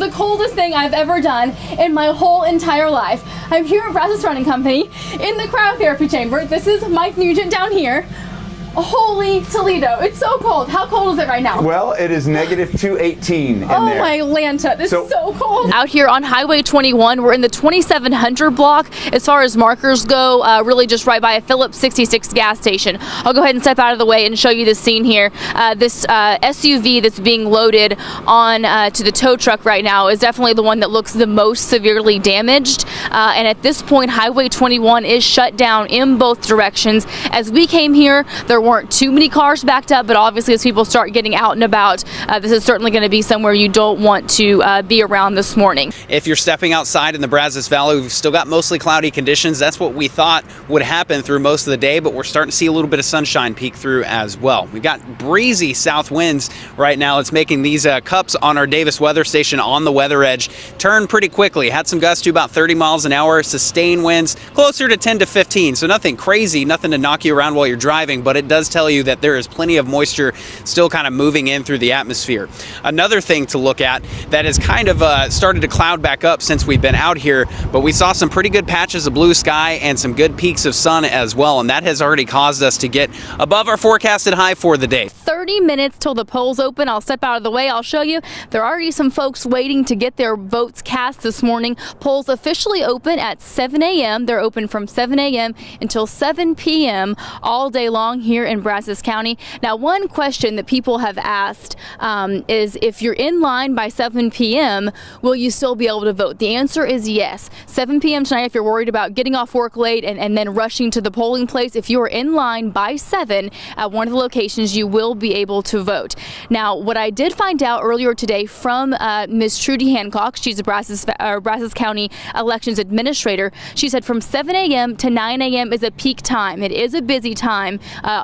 the coldest thing I've ever done in my whole entire life. I'm here at Brazos Running Company in the cryotherapy chamber. This is Mike Nugent down here. Holy Toledo, it's so cold. How cold is it right now? Well, it is negative 218 in there. Oh my Lanta, this is so cold. Out here on Highway 21, we're in the 2700 block. As far as markers go, really just right by a Phillips 66 gas station. I'll go ahead and step out of the way and show you the scene here. This SUV that's being loaded on to the tow truck right now is definitely the one that looks the most severely damaged. And at this point, Highway 21 is shut down in both directions. As we came here, there weren't too many cars backed up, but obviously as people start getting out and about, this is certainly going to be somewhere you don't want to be around this morning. If you're stepping outside in the Brazos Valley, we've still got mostly cloudy conditions. That's what we thought would happen through most of the day, but we're starting to see a little bit of sunshine peek through as well. We've got breezy south winds right now. It's making these cups on our Davis weather station on the weather edge turn pretty quickly. Had some gusts to about 30 miles an hour, sustained winds closer to 10 to 15. So nothing crazy, nothing to knock you around while you're driving, but it does tell you that there is plenty of moisture still kind of moving in through the atmosphere. Another thing to look at that has kind of started to cloud back up since we've been out here, but we saw some pretty good patches of blue sky and some good peaks of sun as well, and that has already caused us to get above our forecasted high for the day. 30 minutes till the polls open. I'll step out of the way. I'll show you. There are already some folks waiting to get their votes cast this morning. Polls officially open at 7 a.m. They're open from 7 a.m. until 7 p.m. all day long here in Brazos County. Now, one question that people have asked is if you're in line by 7 p.m., will you still be able to vote? The answer is yes. 7 p.m. tonight, if you're worried about getting off work late and then rushing to the polling place, if you're in line by 7 at one of the locations, you will be able to vote. Now, what I did find out earlier today from Ms. Trudy Hancock, she's a Brazos County elections administrator, she said from 7 a.m. to 9 a.m. is a peak time. It is a busy time.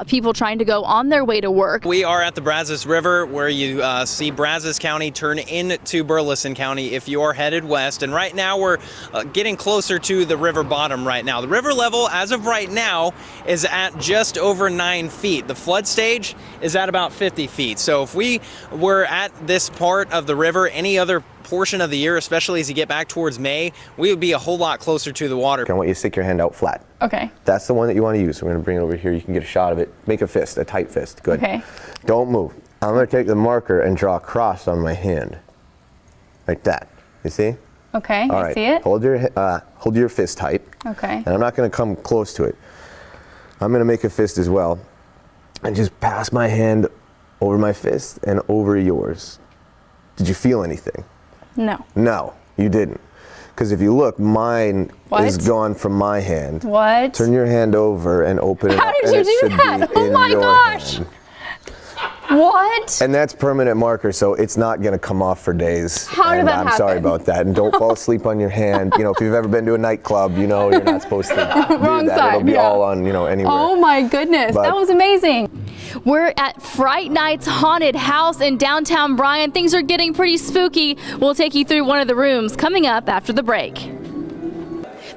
People trying to go on their way to work. We are at the Brazos River where you see Brazos County turn into Burleson County if you are headed west, and right now we're getting closer to the river bottom right now. The river level as of right now is at just over 9 feet. The flood stage is at about 50 feet. So if we were at this part of the river any other portion of the year, especially as you get back towards May, we would be a whole lot closer to the water. I want you to stick your hand out flat. Okay. That's the one that you want to use. So we're going to bring it over here. You can get a shot of it. Make a fist, a tight fist. Good. Okay. Don't move. I'm going to take the marker and draw a cross on my hand. Like that. You see? Okay, All I right. see it. Hold your fist tight. Okay. And I'm not going to come close to it. I'm going to make a fist as well. And just pass my hand over my fist and over yours. Did you feel anything? No. No, you didn't. Because if you look, mine is gone from my hand. What? Turn your hand over and open it up. How did you do that? Oh my gosh. What? And that's permanent marker, so it's not going to come off for days. How did that happen? I'm sorry about that. And don't fall asleep on your hand. You know, if you've ever been to a nightclub, you know you're not supposed to do Wrong that. side, It'll be all on, anywhere. Oh my goodness, that was amazing. We're at Fright Nights Haunted House in downtown Bryan. Things are getting pretty spooky. We'll take you through one of the rooms coming up after the break.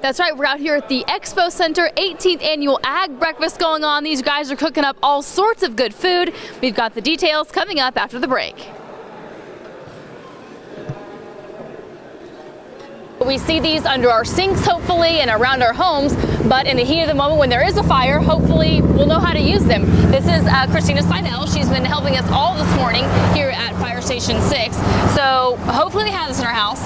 That's right, we're out here at the Expo Center, 18th Annual Ag Breakfast going on. These guys are cooking up all sorts of good food. We've got the details coming up after the break. We see these under our sinks, hopefully, and around our homes, but in the heat of the moment when there is a fire, hopefully we'll know how to use them. This is Christina Seinell. She's been helping us all this morning here at Fire Station 6. So hopefully we have this in our house.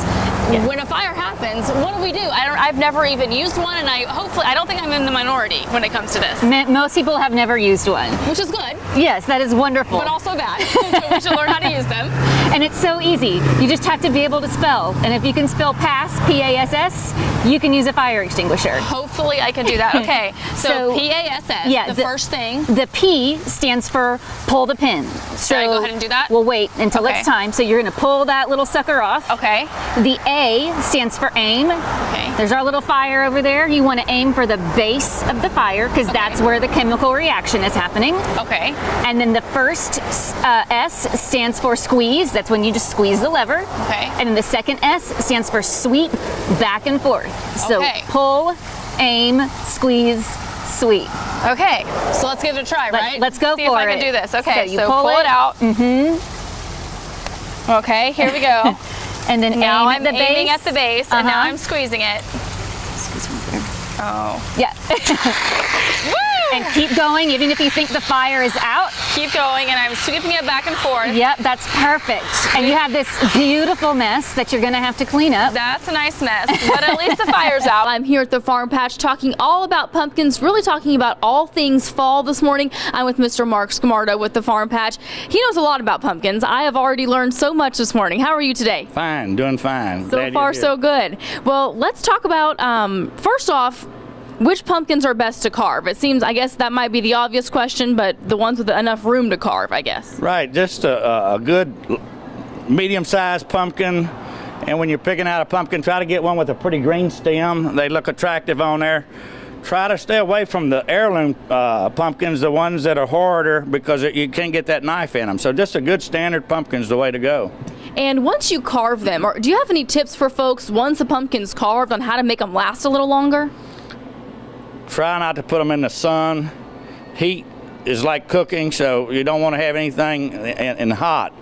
Yes. When a fire happens, what do we do? I've never even used one, and I don't think I'm in the minority when it comes to this. Most people have never used one. Which is good. Yes, that is wonderful. But also bad. So we should learn how to use them. And it's so easy. You just have to be able to spell. And if you can spell PASS, P-A-S-S, you can use a fire extinguisher. Hopefully I can do that. Okay, so P-A-S-S, yeah, the first thing. The P stands for pull the pin. Should I go ahead and do that? We'll wait until it's time. So you're going to pull that little sucker off. Okay. The A stands for aim. Okay. There's our little fire over there. You want to aim for the base of the fire because that's where the chemical reaction is happening. Okay. And then the first S stands for squeeze. That's when you just squeeze the lever. Okay. And then the second S stands for sweep, back and forth. So pull, aim, squeeze, sweep. Okay, so let's give it a try, right? Let's go See for it. See if I can do this. Okay, so you pull it out. Mm-hmm. Okay, here we go. And then now aim I'm at the aiming base. at the base, and now I'm squeezing it. Oh. Yeah. And keep going, even if you think the fire is out. Keep going, and I'm sweeping it back and forth. Yep, that's perfect. And you have this beautiful mess that you're gonna have to clean up. That's a nice mess, but at least the fire's out. I'm here at the farm patch talking all about pumpkins, really talking about all things fall this morning. I'm with Mr. Mark Scamardo with the farm patch. He knows a lot about pumpkins. I have already learned so much this morning. How are you today? Fine, doing fine. So far, so good. Well, let's talk about, first off, which pumpkins are best to carve? It seems, I guess that might be the obvious question, but the ones with enough room to carve, I guess. Right, just a good medium-sized pumpkin. And when you're picking out a pumpkin, try to get one with a pretty green stem. They look attractive on there. Try to stay away from the heirloom pumpkins, the ones that are harder, because you can't get that knife in them. So just a good standard pumpkin's the way to go. And once you carve them, do you have any tips for folks once a pumpkin's carved on how to make them last a little longer? Try not to put them in the sun. Heat is like cooking, so you don't want to have anything in hot.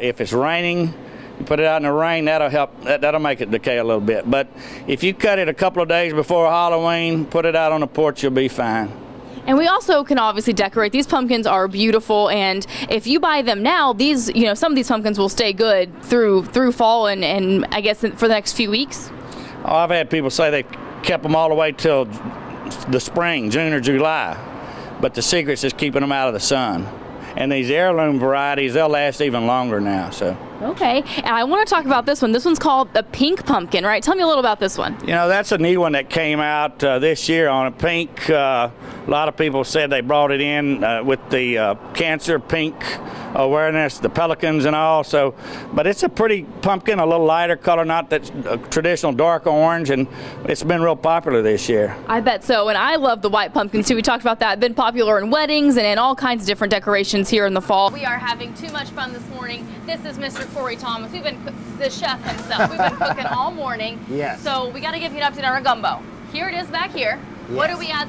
If it's raining, you put it out in the rain, that'll help. That'll make it decay a little bit. But if you cut it a couple of days before Halloween, put it out on the porch, you'll be fine. And we also can obviously decorate. These pumpkins are beautiful, and if you buy them now, these, some of these pumpkins will stay good through fall and I guess for the next few weeks. Oh, I've had people say they kept them all the way till the spring, June or July, but the secret's is keeping them out of the sun. And these heirloom varieties, they'll last even longer now. So. Okay, and I want to talk about this one. This one's called the pink pumpkin, right? Tell me a little about this one. That's a neat one that came out this year on a pink. A lot of people said they brought it in with the cancer pink awareness, the pelicans and all. So, but it's a pretty pumpkin, a little lighter color, not that traditional dark orange, and it's been real popular this year. I bet so, and I love the white pumpkins too. We talked about that. Been popular in weddings and in all kinds of different decorations here in the fall. We are having too much fun this morning. This is Mr. Corey Thomas. We've been the chef himself. We've been cooking all morning. Yes. So we got to give you an update on our gumbo. Here it is back here. Yes. What do we add?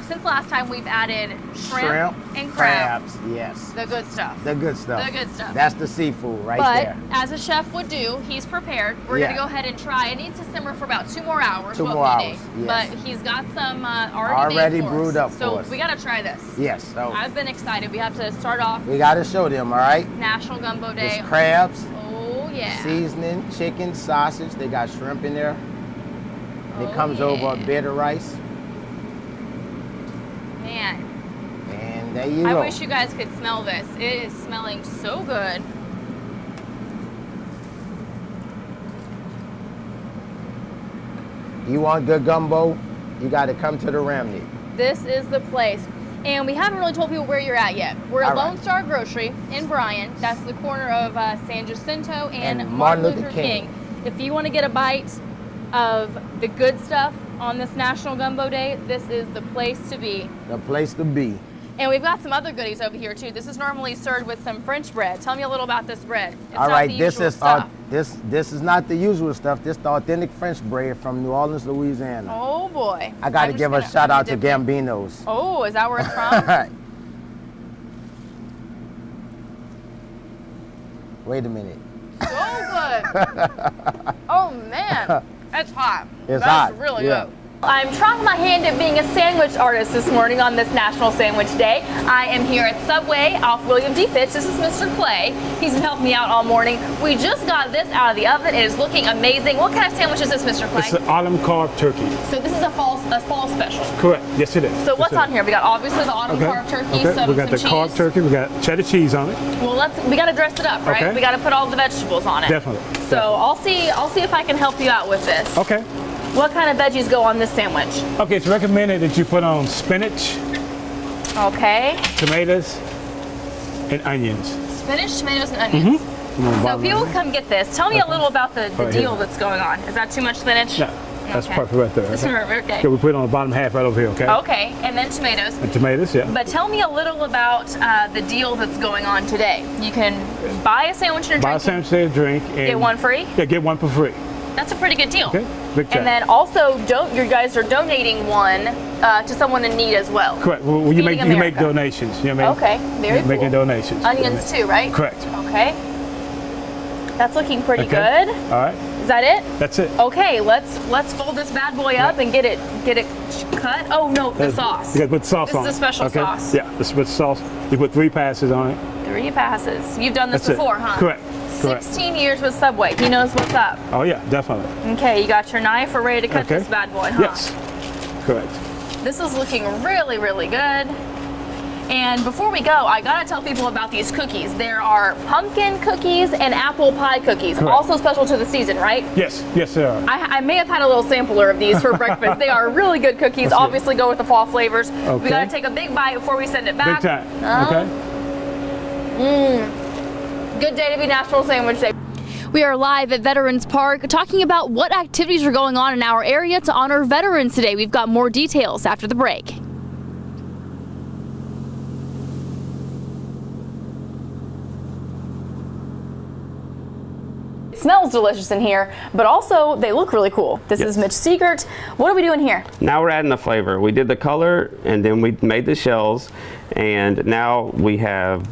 Since last time we've added shrimp and crabs. Yes. The good stuff. The good stuff. The good stuff. That's the seafood right but there. as a chef would do, he's prepared. We're Yeah. going to go ahead and try. It needs to simmer for about 2 more hours. 2 what more we hours, need. yes. But he's got some Already already made for brewed us. up so for us. we got to try this. Yes. So I've been excited. We have to start off we got to show them, all right? National Gumbo Day. It's crabs, Oh yeah. seasoning, chicken, sausage. They got shrimp in there. It Oh, comes over a yeah. bed of rice. Man, And there you I go. wish you guys could smell this. It is smelling so good. You want good gumbo, you got to come to the Ramney. This is the place. And we haven't really told people where you're at yet. We're at All right. Lone Star Grocery in Bryan. That's the corner of San Jacinto and Martin Luther King. If you want to get a bite of the good stuff on this National Gumbo Day, this is the place to be. The place to be. And we've got some other goodies over here too. This is normally served with some French bread. Tell me a little about this bread. It's All not right, the this usual is stuff. this is not the usual stuff. This is the authentic French bread from New Orleans, Louisiana. Oh boy. I got to I'm give a just shout gonna out to dip it. Gambino's. Oh, is that where it's from? Wait a minute. So good. Oh man, that's hot. It's that's hot, really yeah. good. I'm trying my hand at being a sandwich artist this morning on this National Sandwich Day. I am here at Subway off William D. Fitch. This is Mr. Clay. He's been helping me out all morning. We just got this out of the oven. It is looking amazing. What kind of sandwich is this, Mr. Clay? It's an autumn carved turkey. So this is a fall special. Correct. Yes, it is. So what's Yes, it on here? We got obviously the autumn Okay. carved turkey, Okay. some We got the cheese. carved turkey. We got cheddar cheese on it. Well, we got to dress it up, right? Okay. We got to put all the vegetables on it. Definitely. So I'll see if I can help you out with this. Okay. What kind of veggies go on this sandwich? Okay. It's recommended that you put on spinach, Okay. tomatoes, and onions. Spinach, tomatoes, and onions. Mm-hmm. So people come get this. Tell me a little about the Right deal here. that's going on. Is that too much spinach? No, that's Okay. perfect right there. That's Okay. perfect, okay. Okay, we put it on the bottom half right over here. Okay. Okay, and then tomatoes. And tomatoes, yeah. But tell me a little about the deal that's going on today. You can buy a sandwich and a Buy a drink. sandwich and a drink. And Get one free? Yeah, get one for free. That's a pretty good deal. Okay. Big time. And then also, you guys are donating one to someone in need as well. Correct. Well, you Feeding make America. donations. You know what I mean? Okay, very You're making cool. donations. Onions too, right? Correct. Okay. That's looking pretty Okay. good. All right. Is that it? That's it. Okay, let's fold this bad boy up and get it cut. Oh no, the sauce. You got to put sauce This on is it. a special okay? sauce. Yeah, this is with sauce. You put 3 passes on it. 3 passes. You've done this That's before, it. huh? Correct. 16 years with Subway. He knows what's up. Oh yeah, definitely. Okay, you got your knife. We're ready to cut Okay. this bad boy, huh? Yes. Correct. This is looking really, really good. And before we go, I gotta tell people about these cookies. There are pumpkin cookies and apple pie cookies, Correct. also special to the season, right? Yes. Yes, they are. I may have had a little sampler of these for breakfast. They are really good cookies. That's good. Obviously, go with the fall flavors. Okay. We gotta take a big bite before we send it Big back. time. Uh-huh. Okay. Good day to be National Sandwich Day. We are live at Veterans Park talking about what activities are going on in our area to honor veterans today. We've got more details after the break. It smells delicious in here, but also they look really cool. This is Mitch Siegert. What are we doing here? Now we're adding the flavor. We did the color and then we made the shells, and now we have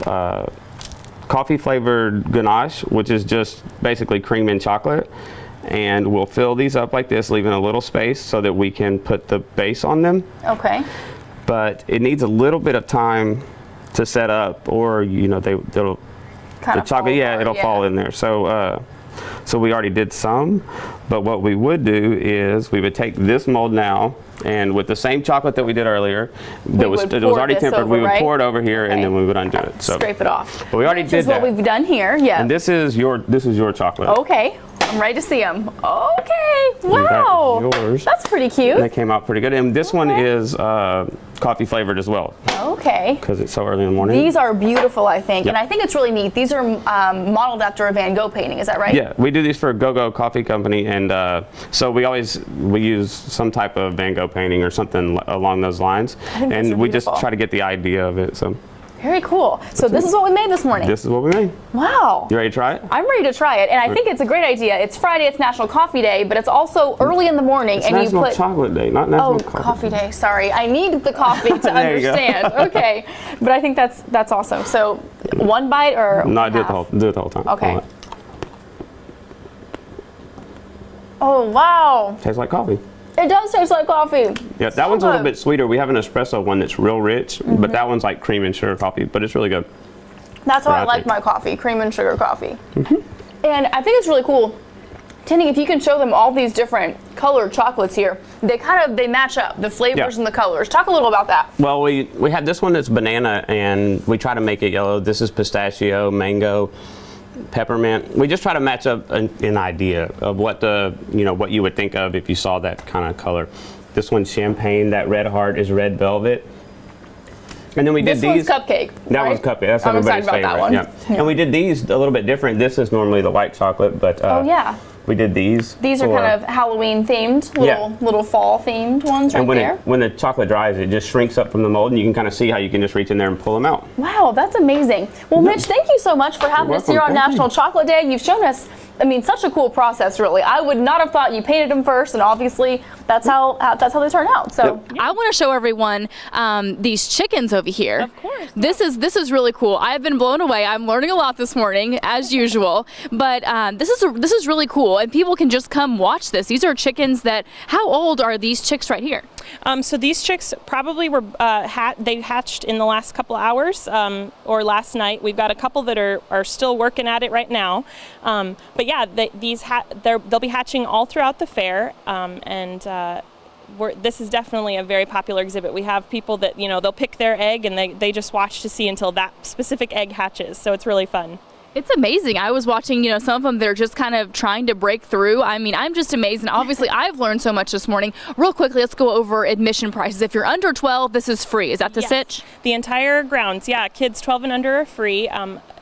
coffee flavored ganache, which is just basically cream and chocolate. And we'll fill these up like this, leaving a little space so that we can put the base on them. Okay. But it needs a little bit of time to set up, or they'll Kind the chocolate, it'll fall in there. So we already did some, but what we would do is we would take this mold now, and with the same chocolate that we did earlier, it was already tempered, we would pour it over here, and then we would undo it. So scrape it off. But we already did that. This is what we've done here, yeah. And this is your chocolate. Okay, I'm ready to see them. Okay, wow. That is yours. That's pretty cute. And they came out pretty good. And this one is coffee flavored as well. Okay. Because it's so early in the morning. These are beautiful, I think, Yep. and I think it's really neat. These are modeled after a Van Gogh painting. Is that right? Yeah, we do these for a Go-Go Coffee Company, and so we use some type of Van Gogh painting or something along those lines, think those and are we just beautiful. try to get the idea of it. So Very cool. So this is what we made this morning. this is what we made. Wow. You ready to try it? I'm ready to try it, and I think it's a great idea. It's Friday, it's National Coffee Day, but it's also early in the morning, It's and National you put Chocolate Day, not National Oh, Coffee Day. Sorry, I need the coffee to There you go. understand. Okay, but I think that's awesome. So, one bite or No, I do it half? the whole time. Okay. All right. Oh wow, Tastes like coffee. it does taste like coffee. Yeah, that one's a little bit sweeter. We have an espresso one that's real rich, but that one's like cream and sugar coffee, but it's really good. That's how I like think. my coffee, cream and sugar coffee. And I think it's really cool. Tinny, if you can show them all these different colored chocolates here, they match up, the flavors and the colors. Talk a little about that. Well, we had this one that's banana, and we try to make it yellow. This is pistachio, mango, peppermint. We just try to match up an idea of what what you would think of if you saw that kind of color. This one's champagne. That red heart is red velvet. And then we did This these. one's cupcake. That right? one's cupcake. That's I'm everybody's excited about favorite. that one. Yeah. And we did these a little bit different. This is normally the white chocolate, but Oh yeah. we did these. These are for- kind of Halloween themed, little fall themed ones right And there. when the chocolate dries, it just shrinks up from the mold, and you can kind of see how you can just reach in there and pull them out. Wow, that's amazing. Well, Mitch, thank you so much for having us welcome. here on Thank National you. Chocolate Day. You've shown us, such a cool process, really. I would not have thought you painted them first, and obviously that's how they turn out. So I want to show everyone these chickens over here. Of course. This is really cool. I've been blown away. I'm learning a lot this morning, as usual. But this is really cool, and people can just come watch this. These are chickens that. How old are these chicks right here? So these chicks probably were they hatched in the last couple hours or last night. We've got a couple that are still working at it right now. But yeah, they'll be hatching all throughout the fair, and this is definitely a very popular exhibit. We have people that they'll pick their egg and they just watch to see until that specific egg hatches. So it's really fun. It's amazing. I was watching, some of them that are just kind of trying to break through. I'm just amazed. And obviously, I've learned so much this morning. Real quickly, let's go over admission prices. If you're under 12, this is free. Is that the sitch? The entire grounds, yeah. Kids 12 and under are free.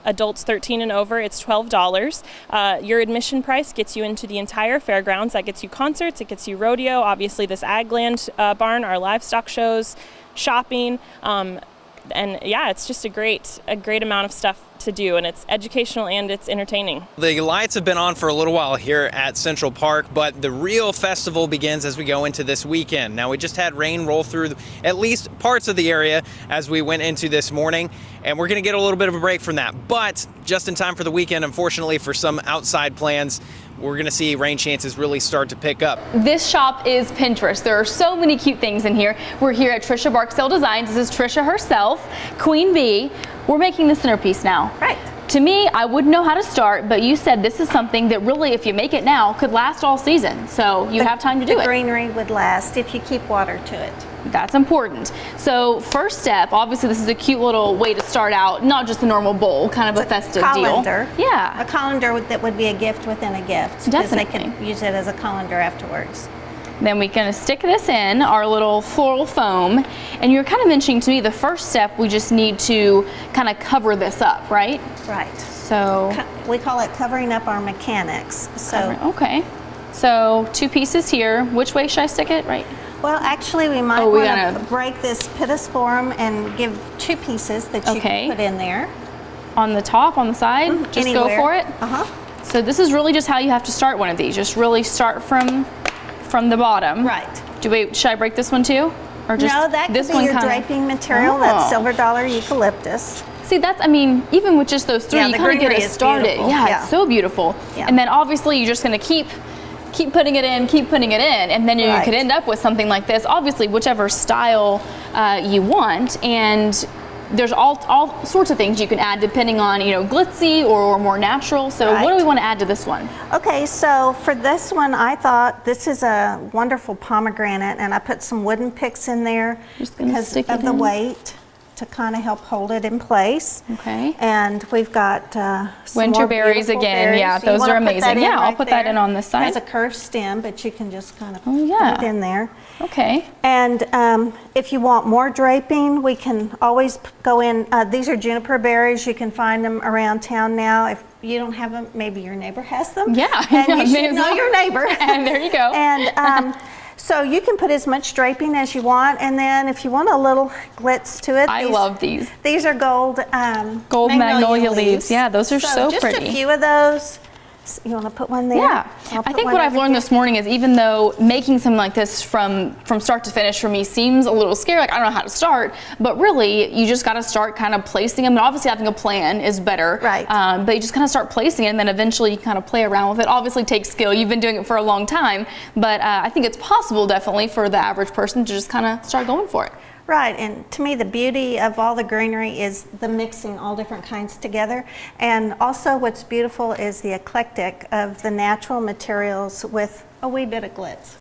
Adults 13 and over, it's $12. Your admission price gets you into the entire fairgrounds. That gets you concerts, it gets you rodeo, obviously this Agland barn, our livestock shows, shopping, and yeah, it's just a great amount of stuff to do, and it's educational and it's entertaining. The lights have been on for a little while here at Central Park, but the real festival begins as we go into this weekend. Now, we just had rain roll through at least parts of the area as we went into this morning, and we're going to get a little bit of a break from that. But just in time for the weekend, unfortunately, for some outside plans, we're going to see rain chances really start to pick up. This shop is Pinterest. There are so many cute things in here. We're here at Trisha Barksdale Designs. This is Trisha herself, Queen Bee. We're making the centerpiece now. Right. To me, I wouldn't know how to start, but you said this is something that really, if you make it now, could last all season. So you have time to do it. The greenery would last if you keep water to it. That's important. So first step, obviously this is a cute little way to start out, not just a normal bowl, kind of a festive colander. deal. Yeah. A colander that would be a gift within a gift. Definitely. Because they can use it as a colander afterwards. Then we're going to stick this in, our little floral foam. And you're kind of mentioning to me the first step, we just need to kind of cover this up, right? Right. So we call it covering up our mechanics. So okay. So 2 pieces here. Which way should I stick it? Right? Well, actually, we might want to break this pittosporum and give 2 pieces that you can put in there. On the top, on the side? Just anywhere. go for it? Uh-huh. So this is really just how you have to start one of these. Just really start from the bottom. Right. Should I break this one too? Or just no, that this could be one your draping material. That's silver dollar eucalyptus. See, that's, I mean, even with just those 3, you kind of get it started. Beautiful. Yeah, it's so beautiful. Yeah. And then obviously you're just going to keep putting it in, and then you could end up with something like this. Obviously, whichever style you want, and there's all sorts of things you can add depending on, glitzy or more natural. So what do we want to add to this one? Okay, so for this one, I thought this is a wonderful pomegranate, and I put some wooden picks in there because of the weight to kind of help hold it in place. Okay. And we've got some winter more berries again. berries. Yeah, So those are amazing. Yeah, I'll put that in on this side. It has a curved stem, but you can just kind of put it in there. Okay. And if you want more draping, we can always go in. These are juniper berries. You can find them around town now. If you don't have them, maybe your neighbor has them. Yeah. And you should know your neighbor. And there you go. And so you can put as much draping as you want, and then if you want a little glitz to it, I love these. These are gold magnolia leaves. Yeah, those are so pretty. Just a few of those. You want to put one there? Yeah. I think what I've learned this morning is even though making something like this from start to finish for me seems a little scary, like I don't know how to start, but really you just got to start kind of placing them. And obviously having a plan is better. Right. But you just kind of start placing it, and then eventually you kind of play around with it. Obviously it takes skill. You've been doing it for a long time, but I think it's possible definitely for the average person to just kind of start going for it. Right, and to me the beauty of all the greenery is the mixing all different kinds together, and also what's beautiful is the eclectic of the natural materials with a wee bit of glitz.